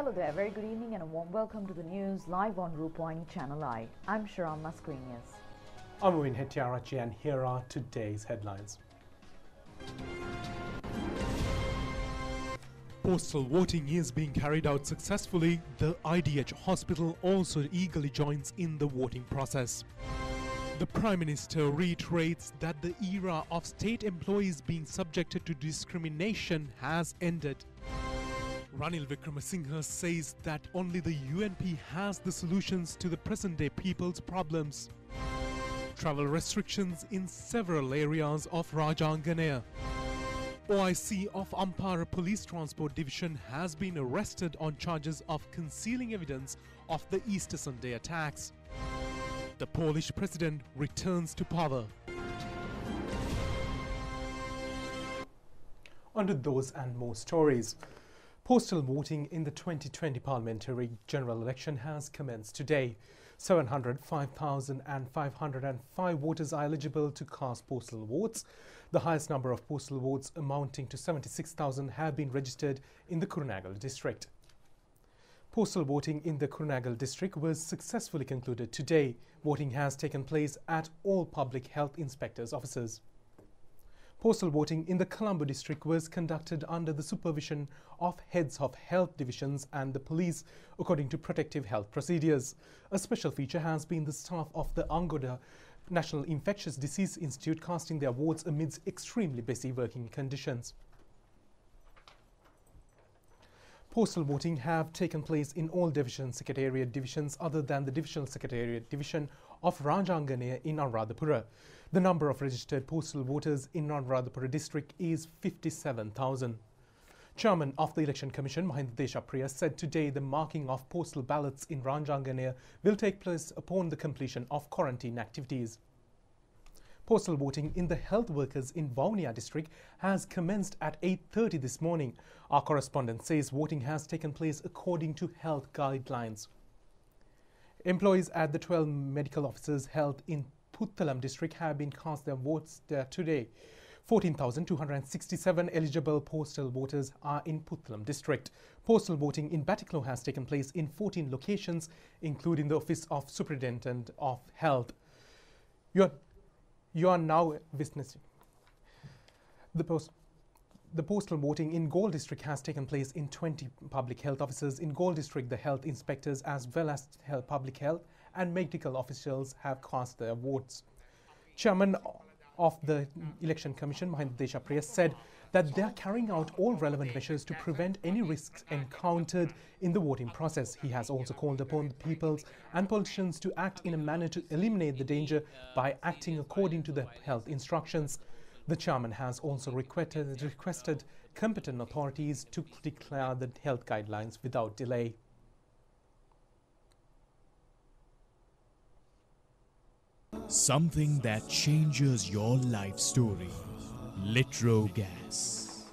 Hello there, very good evening and a warm welcome to the news live on Rupavahini Channel I. I'm Sharam Mascarenhas. I'm Win Hettiarachi and here are today's headlines. Postal voting is being carried out successfully. The IDH hospital also eagerly joins in the voting process. The Prime Minister reiterates that the era of state employees being subjected to discrimination has ended. Ranil Wickremesinghe says that only the UNP has the solutions to the present-day people's problems. Travel restrictions in several areas of Rajanganaya. OIC of Ampara Police Transport Division has been arrested on charges of concealing evidence of the Easter Sunday attacks. The Polish president returns to power. On to those and more stories. Postal voting in the 2020 parliamentary general election has commenced today. 705,505 voters are eligible to cast postal votes. The highest number of postal votes, amounting to 76,000, have been registered in the Kurunegala district. Postal voting in the Kurunegala district was successfully concluded today. Voting has taken place at all public health inspectors' offices. Postal voting in the Colombo district was conducted under the supervision of heads of health divisions and the police, according to protective health procedures. A special feature has been the staff of the Angoda National Infectious Disease Institute casting their votes amidst extremely busy working conditions. Postal voting have taken place in all division secretariat divisions other than the divisional secretariat division of Rajanganaya in Anuradhapura. The number of registered postal voters in Anuradhapura district is 57,000. Chairman of the Election Commission, Mahinda Deshapriya, said today the marking of postal ballots in Rajanganaya will take place upon the completion of quarantine activities. Postal voting in the health workers in Vavuniya district has commenced at 8:30 this morning. Our correspondent says voting has taken place according to health guidelines. Employees at the 12 medical officers held in Puttalam district have been cast their votes there today. 14,267 eligible postal voters are in Puttalam district. Postal voting in Batiklo has taken place in 14 locations, including the Office of Superintendent of Health. You are now witnessing the postal voting in Galle district has taken place in 20 public health offices. In Galle district, the health inspectors as well as public health and medical officials have cast their votes. Chairman of the Election Commission, Mahinda Deshapriya, said that they are carrying out all relevant measures to prevent any risks encountered in the voting process. He has also called upon the peoples and politicians to act in a manner to eliminate the danger by acting according to the health instructions. The chairman has also requested competent authorities to declare the health guidelines without delay. Something that changes your life story. Litro Gas.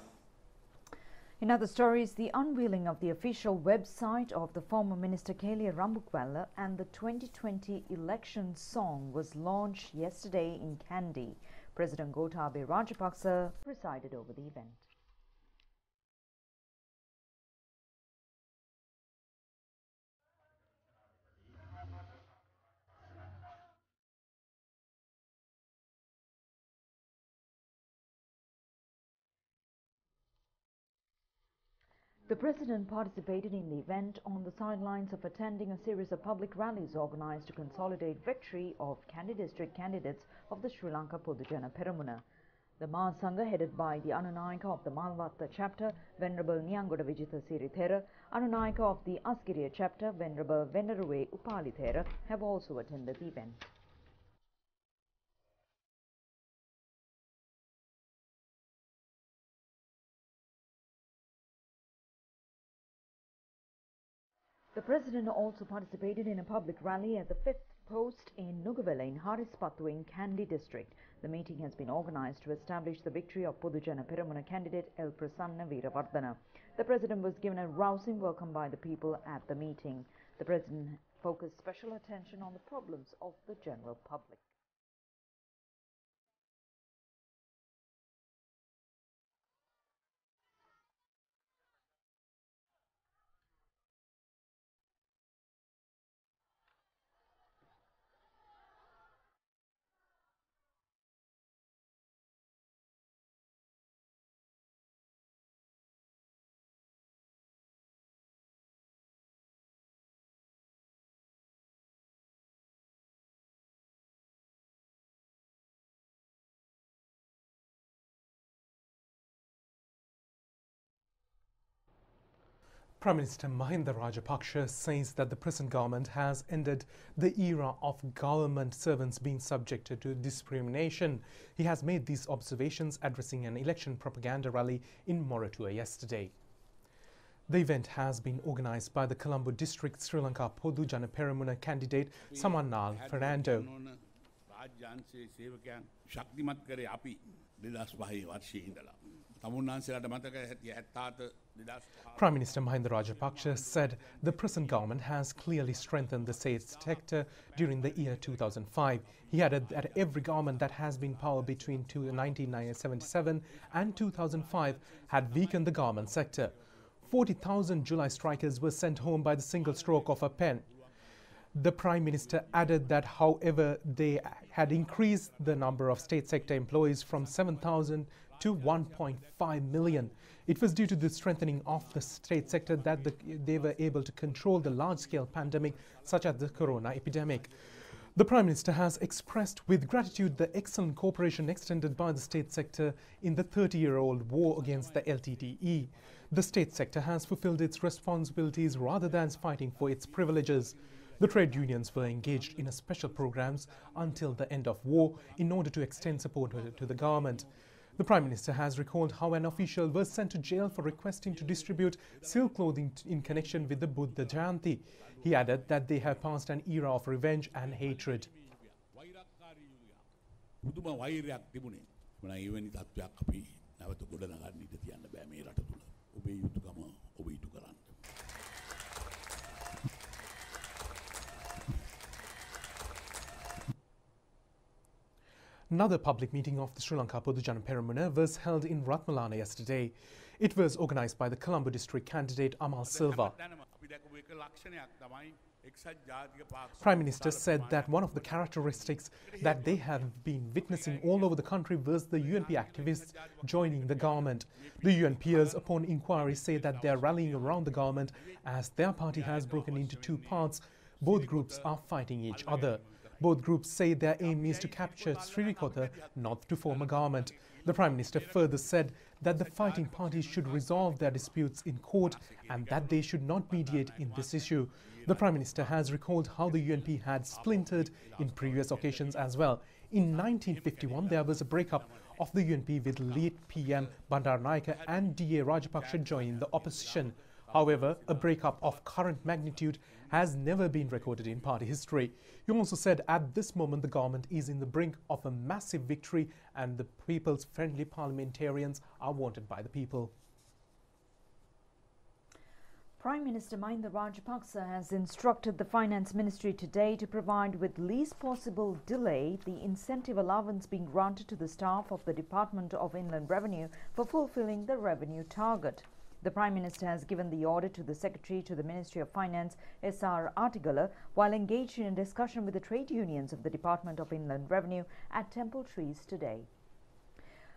In other stories, the unveiling of the official website of the former Minister Kelia Rambukwala and the 2020 election song was launched yesterday in Kandy. President Gotabaya Rajapaksa presided over the event. The President participated in the event on the sidelines of attending a series of public rallies organized to consolidate victory of Kandy district candidates of the Sri Lanka Podujana Peramuna. The Mahasangha, headed by the Anunayaka of the Malvatta chapter, Venerable Nyangoda Vijitha Sirithera, Anunayaka of the Asgiriya chapter, Venerable Veneruwe Upalithera, have also attended the event. The President also participated in a public rally at the 5th post in Nugavela in Harispattu in Kandy district. The meeting has been organized to establish the victory of Podujana Peramuna candidate L. Prasanna Veeravardhana. The President was given a rousing welcome by the people at the meeting. The President focused special attention on the problems of the general public. Prime Minister Mahinda Rajapaksa says that the present government has ended the era of government servants being subjected to discrimination. He has made these observations addressing an election propaganda rally in Moratuwa yesterday. The event has been organised by the Colombo District Sri Lanka Podu Jana Peramuna candidate Samannal Fernando. Prime Minister Mahinda Rajapaksa said the present government has clearly strengthened the state sector during the year 2005. He added that every government that has been in power between 1977 and 2005 had weakened the government sector. 40,000 July strikers were sent home by the single stroke of a pen. The Prime Minister added that, however, they had increased the number of state sector employees from 7,000 to 1.5 million. It was due to the strengthening of the state sector that they were able to control the large-scale pandemic such as the corona epidemic. The Prime Minister has expressed with gratitude the excellent cooperation extended by the state sector in the 30-year-old war against the LTTE. The state sector has fulfilled its responsibilities rather than fighting for its privileges. The trade unions were engaged in special programs until the end of war in order to extend support to the government. The Prime Minister has recalled how an official was sent to jail for requesting to distribute silk clothing in connection with the Buddha Jayanti. He added that they have passed an era of revenge and hatred. Another public meeting of the Sri Lanka Podu Jana Peramuna was held in Ratmalana yesterday. It was organised by the Colombo District candidate Amal Silva. Prime Minister said that one of the characteristics that they have been witnessing all over the country was the UMP activists joining the government. The UNPers, upon inquiry, say that they are rallying around the government as their party has broken into two parts. Both groups are fighting each other. Both groups say their aim is to capture Sririkota, not to form a government. The Prime Minister further said that the fighting parties should resolve their disputes in court and that they should not mediate in this issue. The Prime Minister has recalled how the UNP had splintered in previous occasions as well. In 1951, there was a breakup of the UNP with late PM Bandaranaike and DA Rajapaksa joining the opposition. However, a breakup of current magnitude has never been recorded in party history. He also said at this moment the government is in the brink of a massive victory and the people's friendly parliamentarians are wanted by the people. Prime Minister Mahinda Rajapaksa has instructed the Finance Ministry today to provide with least possible delay the incentive allowance being granted to the staff of the Department of Inland Revenue for fulfilling the revenue target. The Prime Minister has given the order to the Secretary to the Ministry of Finance, S.R. Artigala, while engaged in a discussion with the trade unions of the Department of Inland Revenue at Temple Trees today.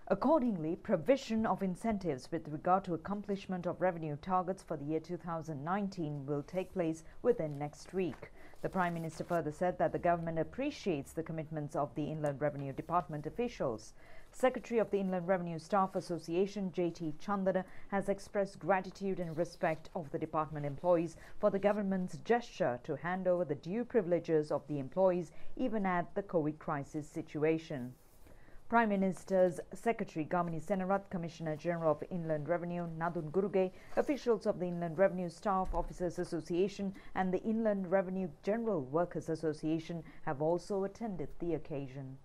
Accordingly, provision of incentives with regard to accomplishment of revenue targets for the year 2019 will take place within next week. The Prime Minister further said that the government appreciates the commitments of the Inland Revenue Department officials. Secretary of the Inland Revenue Staff Association, J.T. Chandana, has expressed gratitude and respect of the department employees for the government's gesture to hand over the due privileges of the employees even at the COVID crisis situation. Prime Minister's Secretary Gamini Senarat, Commissioner General of Inland Revenue Nadun Guruge, officials of the Inland Revenue Staff Officers Association and the Inland Revenue General Workers Association have also attended the occasion.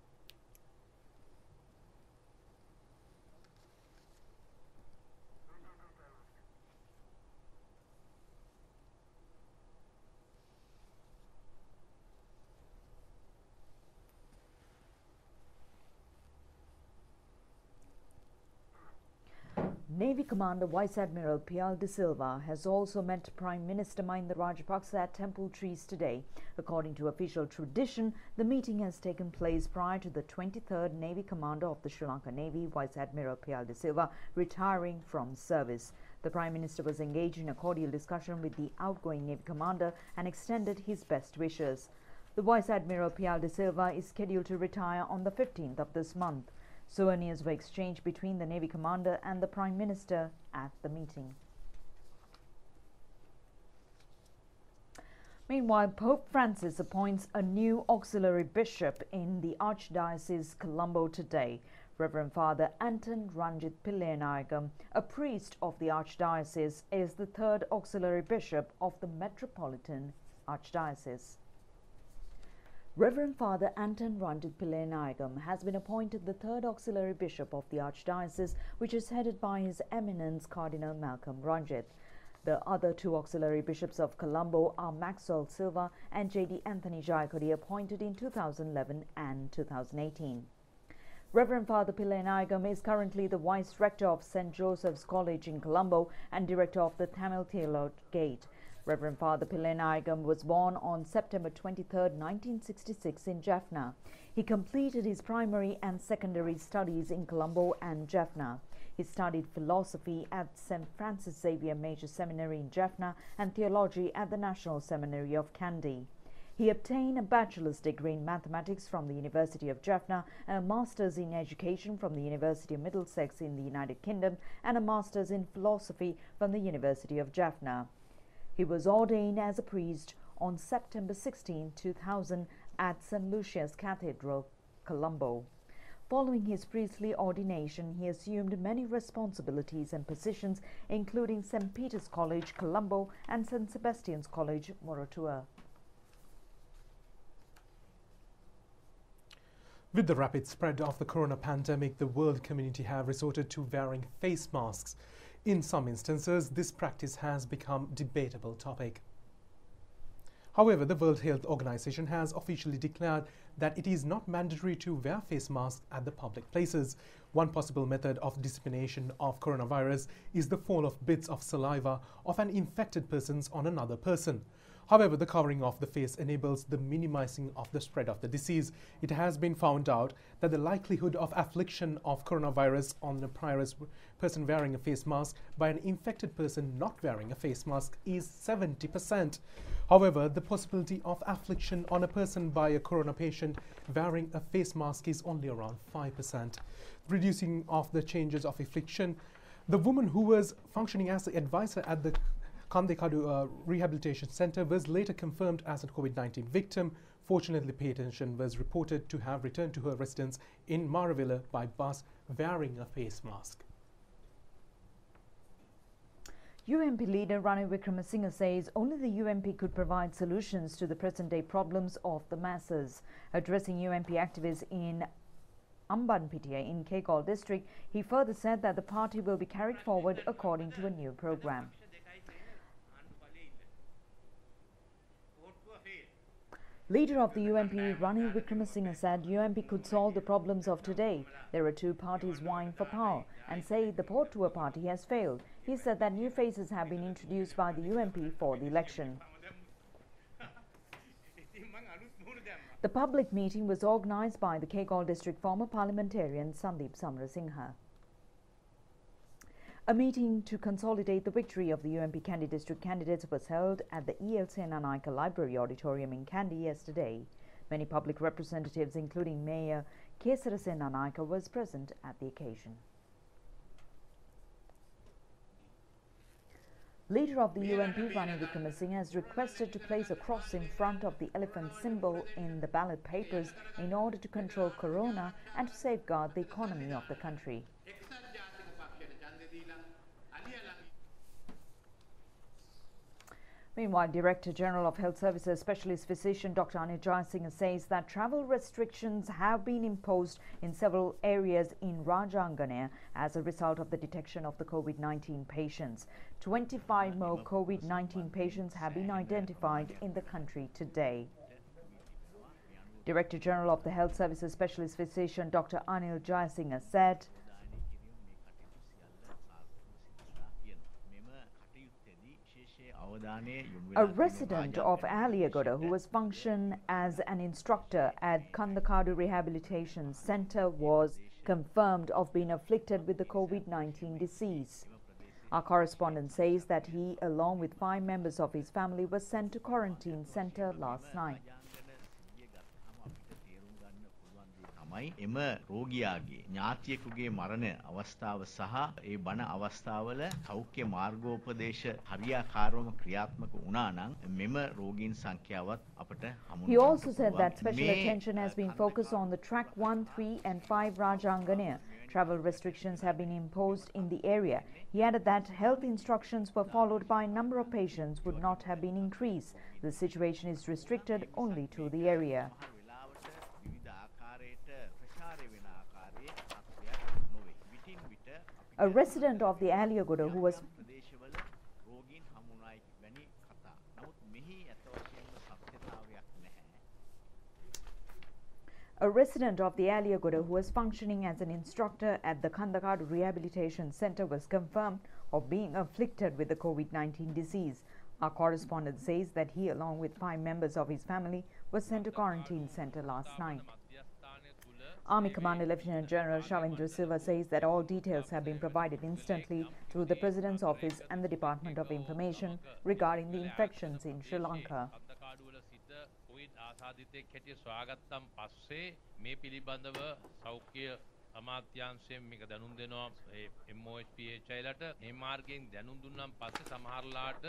Navy Commander Vice Admiral Pial de Silva has also met Prime Minister Mahinda Rajapaksa at Temple Trees today. According to official tradition, the meeting has taken place prior to the 23rd Navy Commander of the Sri Lanka Navy, Vice Admiral Pial de Silva, retiring from service. The Prime Minister was engaged in a cordial discussion with the outgoing Navy Commander and extended his best wishes. The Vice Admiral Pial de Silva is scheduled to retire on the 15th of this month. Souvenirs were exchanged between the Navy Commander and the Prime Minister at the meeting. Meanwhile, Pope Francis appoints a new auxiliary bishop in the Archdiocese Colombo today. Reverend Father Anton Ranjit Pillenayagam, a priest of the Archdiocese, is the third auxiliary bishop of the Metropolitan Archdiocese. Reverend Father Anton Ranjit Pillenayagam has been appointed the third auxiliary bishop of the Archdiocese, which is headed by His Eminence Cardinal Malcolm Ranjit. The other two auxiliary bishops of Colombo are Maxwell Silva and J.D. Anthony Jayakodi, appointed in 2011 and 2018. Reverend Father Pillenayagam is currently the Vice Rector of St. Joseph's College in Colombo and Director of the Tamil Theologate. Reverend Father Pillenayagam was born on September 23, 1966 in Jaffna. He completed his primary and secondary studies in Colombo and Jaffna. He studied philosophy at St. Francis Xavier Major Seminary in Jaffna and theology at the National Seminary of Kandy. He obtained a bachelor's degree in mathematics from the University of Jaffna and a master's in education from the University of Middlesex in the United Kingdom and a master's in philosophy from the University of Jaffna. He was ordained as a priest on September 16, 2000 at St. Lucia's Cathedral, Colombo. Following his priestly ordination, he assumed many responsibilities and positions, including St. Peter's College, Colombo, and St. Sebastian's College, Moratuwa. With the rapid spread of the corona pandemic, the world community have resorted to wearing face masks. In some instances, this practice has become a debatable topic. However, the World Health Organization has officially declared that it is not mandatory to wear face masks at the public places. One possible method of dissemination of coronavirus is the fall of bits of saliva of an infected person on another person. However, the covering of the face enables the minimizing of the spread of the disease. It has been found out that the likelihood of affliction of coronavirus on a prior person wearing a face mask by an infected person not wearing a face mask is 70%. However, the possibility of affliction on a person by a corona patient wearing a face mask is only around 5%. Reducing of the changes of affliction, the woman who was functioning as the advisor at the Kandekadu Rehabilitation Center was later confirmed as a COVID-19 victim. Fortunately, patient was reported to have returned to her residence in Maravilla by bus wearing a face mask. UMP leader Ranil Wickremesinghe says only the UMP could provide solutions to the present-day problems of the masses. Addressing UMP activists in Ambanpitiya in Kegol district, he further said that the party will be carried forward according to a new program. Leader of the UMP, Ranil Wickremesinghe, said UMP could solve the problems of today. There are two parties vying for power and say the Portua party has failed. He said that new faces have been introduced by the UMP for the election. The public meeting was organised by the Kegol district former parliamentarian Sandeep Samrasinghe. A meeting to consolidate the victory of the UMP Kandy district candidates was held at the E.L. Senanaika Library Auditorium in Kandy yesterday. Many public representatives, including Mayor Kesara Senanaika, was present at the occasion. Leader of the UMP, Ranil Wickremesinghe, has requested to place a cross in front of the elephant symbol in the ballot papers in order to control corona and to safeguard the economy of the country. Meanwhile, Director General of Health Services Specialist Physician Dr. Anil Jayasinghe says that travel restrictions have been imposed in several areas in Rajanganaya as a result of the detection of the COVID-19 patients. 25 more COVID-19 patients have been identified in the country today. Director General of the Health Services Specialist Physician Dr. Anil Jayasinghe said, a resident of Aliagoda who was functioned as an instructor at Kandekadu Rehabilitation Center was confirmed of being afflicted with the COVID-19 disease. Our correspondent says that he, along with 5 members of his family, was sent to quarantine center last night. තමයි එම රෝගියාගේ ඥාතියෙකුගේ මරණ අවස්ථාව සහ ඒ බණ අවස්ථාවල සෞඛ්‍ය මාර්ගෝපදේශ හරියාකාරවම ක්‍රියාත්මක වුණා නම් මෙම රෝගීන් සංඛ්‍යාවත් අපට හමු He also said that special attention has been focused on the track 1, 3 and 5 Rajanganaya. Travel restrictions have been imposed in the area. He added that health instructions were followed by a number of patients would not have been increased. The situation is restricted only to the area. A resident of the Aliyagoda who was functioning as an instructor at the Kandakad Rehabilitation Center was confirmed of being afflicted with the COVID-19 disease. Our correspondent says that he, along with 5 members of his family, was sent to quarantine center last night. Army Commander Lieutenant General Shavindra Silva says that all details have been provided instantly through the President's Office and the Department of Information regarding the infections in Sri Lanka. අමාත්‍යාංශයෙන් මේක දැනුම් දෙනවා MOHPHIලට මේ මාර්ගයෙන් දැනුම් දුන්නාන් පස්සේ සමහරලාට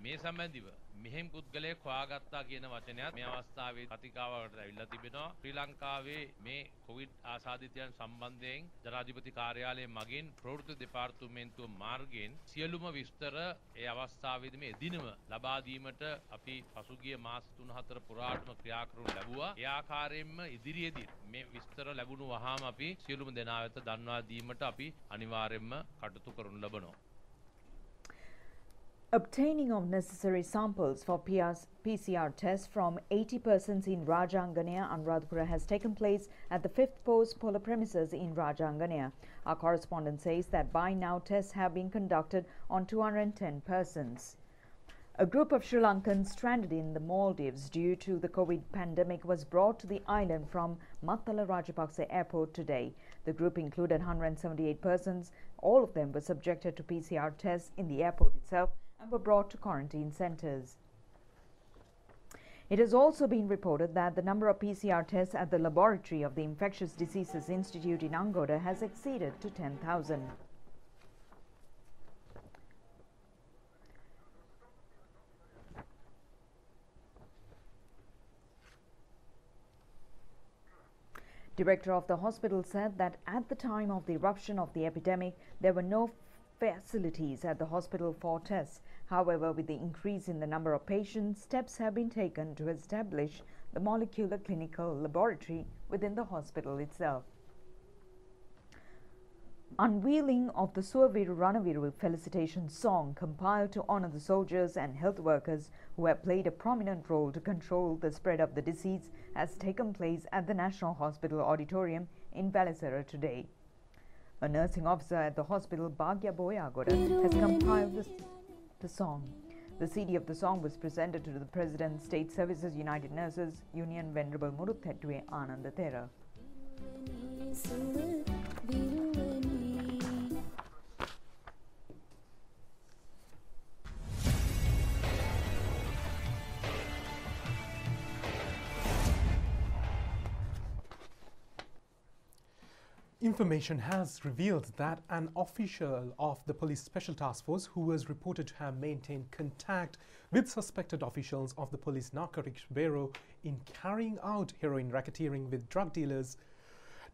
මේ සම්බන්ධව මෙහෙම පුද්ගලයෙක් හොයාගත්තා කියන වචනයත් මේ අවස්ථාවේ කතිකාවකට ඇවිල්ලා තිබෙනවා ශ්‍රී ලංකාවේ මේ කොවිඩ් ආසාදිතයන් සම්බන්ධයෙන් ජනාධිපති කාර්යාලය මගින් ප්‍රවෘත්ති දෙපාර්තමේන්තුව මාර්ගයෙන් සියලුම විස්තර ඒ අවස්ථාවේදී මේ එදිනම ලබා දීමට අපි පසුගිය මාස 3-4 පුරාටම ක්‍රියා කරනු ලැබුවා. ඒ ආකාරයෙන්ම ඉදිරියේදී මේ විස්තර ලැබුණු වහාම අපි සියලුම දෙනා වෙත දන්වා දීමට අපි අනිවාර්යයෙන්ම කටයුතු කරනු ලබනවා. Obtaining of necessary samples for PCR tests from 80 persons in Rajanganaya, Anuradhapura has taken place at the 5th Post Polar premises in Rajanganaya. Our correspondent says that by now tests have been conducted on 210 persons. A group of Sri Lankans stranded in the Maldives due to the COVID pandemic was brought to the island from Mattala Rajapaksa Airport today. The group included 178 persons. All of them were subjected to PCR tests in the airport itself and were brought to quarantine centres. It has also been reported that the number of PCR tests at the laboratory of the Infectious Diseases Institute in Angoda has exceeded to 10,000. Director of the hospital said that at the time of the eruption of the epidemic, there were no facilities at the hospital for tests. However, with the increase in the number of patients, steps have been taken to establish the molecular clinical laboratory within the hospital itself. Unveiling of the Suaviru Ranaviru felicitation song compiled to honor the soldiers and health workers who have played a prominent role to control the spread of the disease has taken place at the National Hospital Auditorium in Velasera today. A nursing officer at the hospital, Bhagya Boyagoda, has compiled the song. The CD of the song was presented to the President, State Services United Nurses Union, Venerable Muruthettuwe Anandathera. Information has revealed that an official of the police special task force who was reported to have maintained contact with suspected officials of the police narcotics bureau in carrying out heroin racketeering with drug dealers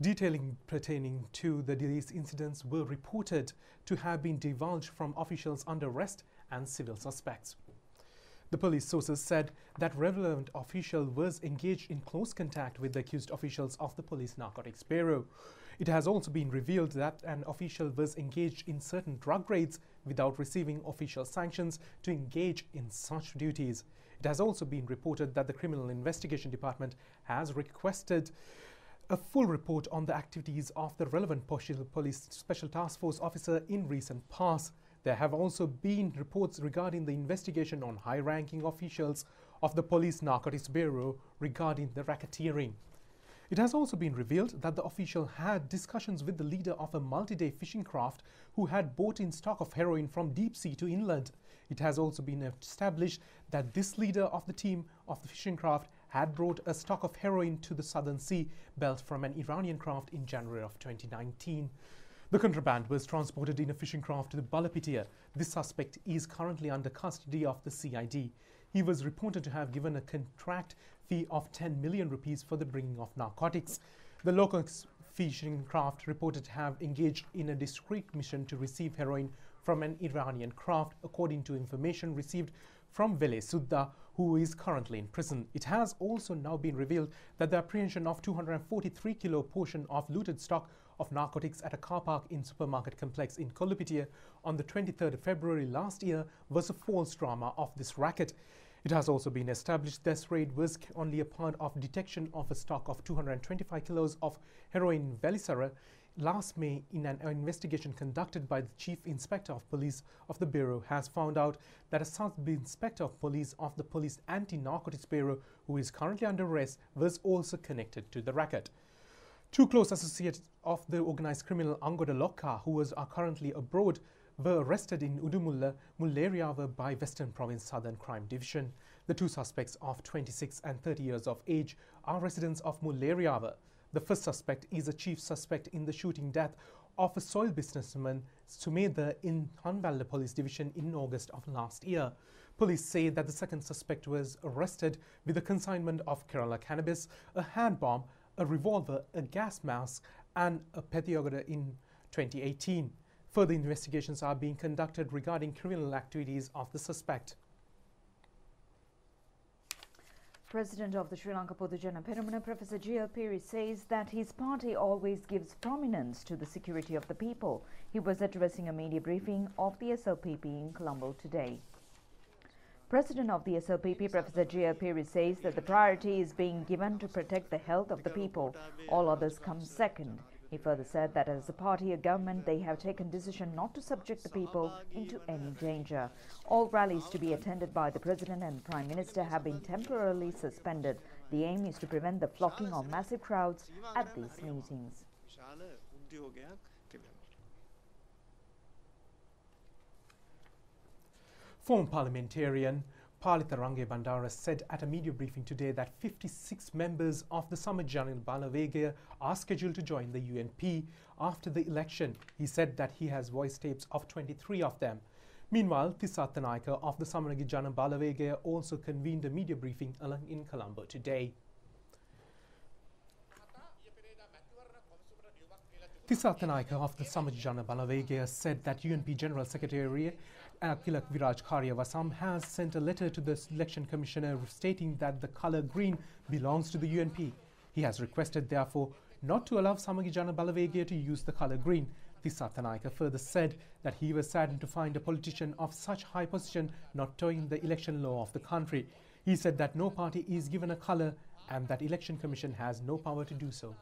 detailing pertaining to these incidents were reported to have been divulged from officials under arrest and civil suspects. The police sources said that relevant official was engaged in close contact with the accused officials of the police narcotics bureau. It has also been revealed that an official was engaged in certain drug raids without receiving official sanctions to engage in such duties. It has also been reported that the Criminal Investigation Department has requested a full report on the activities of the relevant police special task force officer in recent past. There have also been reports regarding the investigation on high-ranking officials of the Police Narcotics Bureau regarding the racketeering. It has also been revealed that the official had discussions with the leader of a multi-day fishing craft who had brought in stock of heroin from deep sea to inland. It has also been established that this leader of the team of the fishing craft had brought a stock of heroin to the southern sea belt from an Iranian craft in January of 2019. The contraband was transported in a fishing craft to the Balapitia. This suspect is currently under custody of the CID. He was reported to have given a contract fee of 10 million rupees for the bringing of narcotics. The local fishing craft reported to have engaged in a discreet mission to receive heroin from an Iranian craft, according to information received from Vele Sudda, who is currently in prison. It has also now been revealed that the apprehension of 243 kilo portion of looted stock of narcotics at a car park in supermarket complex in Kolupitia on the 23rd of February last year was a false drama of this racket. It has also been established this raid was only a part of detection of a stock of 225 kilos of heroin in Velisara last May. In an investigation conducted by the Chief Inspector of Police of the Bureau has found out that a sub-inspector of police of the Police Anti-Narcotics Bureau, who is currently under arrest, was also connected to the racket. Two close associates of the organized criminal Angoda Lokka, who are currently abroad, were arrested in Udumulla, Mulleriava by Western Province Southern Crime Division. The two suspects of 26 and 30 years of age are residents of Mulleriava. The first suspect is a chief suspect in the shooting death of a soil businessman Sumedha in Hanballa Police Division in August of last year. Police say that the second suspect was arrested with a consignment of Kerala cannabis, a hand bomb, a revolver, a gas mask and a petiogoda in 2018. Further investigations are being conducted regarding criminal activities of the suspect. President of the Sri Lanka Podujana Peramuna, Professor G.L. Piri, says that his party always gives prominence to the security of the people. He was addressing a media briefing of the SLPP in Colombo today. President of the SLPP, Professor G.L. Piri, says that the priority is being given to protect the health of the people. All others come second. He further said that as a party or government, they have taken decision not to subject the people into any danger. All rallies to be attended by the President and Prime Minister have been temporarily suspended. The aim is to prevent the flocking of massive crowds at these meetings. Former parliamentarian Palitha Range Bandara said at a media briefing today that 56 members of the Samajana Balawegaya are scheduled to join the UMP after the election. He said that he has voice tapes of 23 of them. Meanwhile, Tissa Tanaika of the Samanagijana Balawegaya also convened a media briefing in Colombo today. Tissa Tanaika of the Samajana Balawegaya said that UNP General Secretary Akilak Viraj Karyavasam has sent a letter to the Election Commissioner stating that the colour green belongs to the UNP. He has requested, therefore, not to allow Samagijana Balawegaya to use the colour green. Tissa Tanaika further said that he was saddened to find a politician of such high position not towing the election law of the country. He said that no party is given a colour and that Election Commission has no power to do so.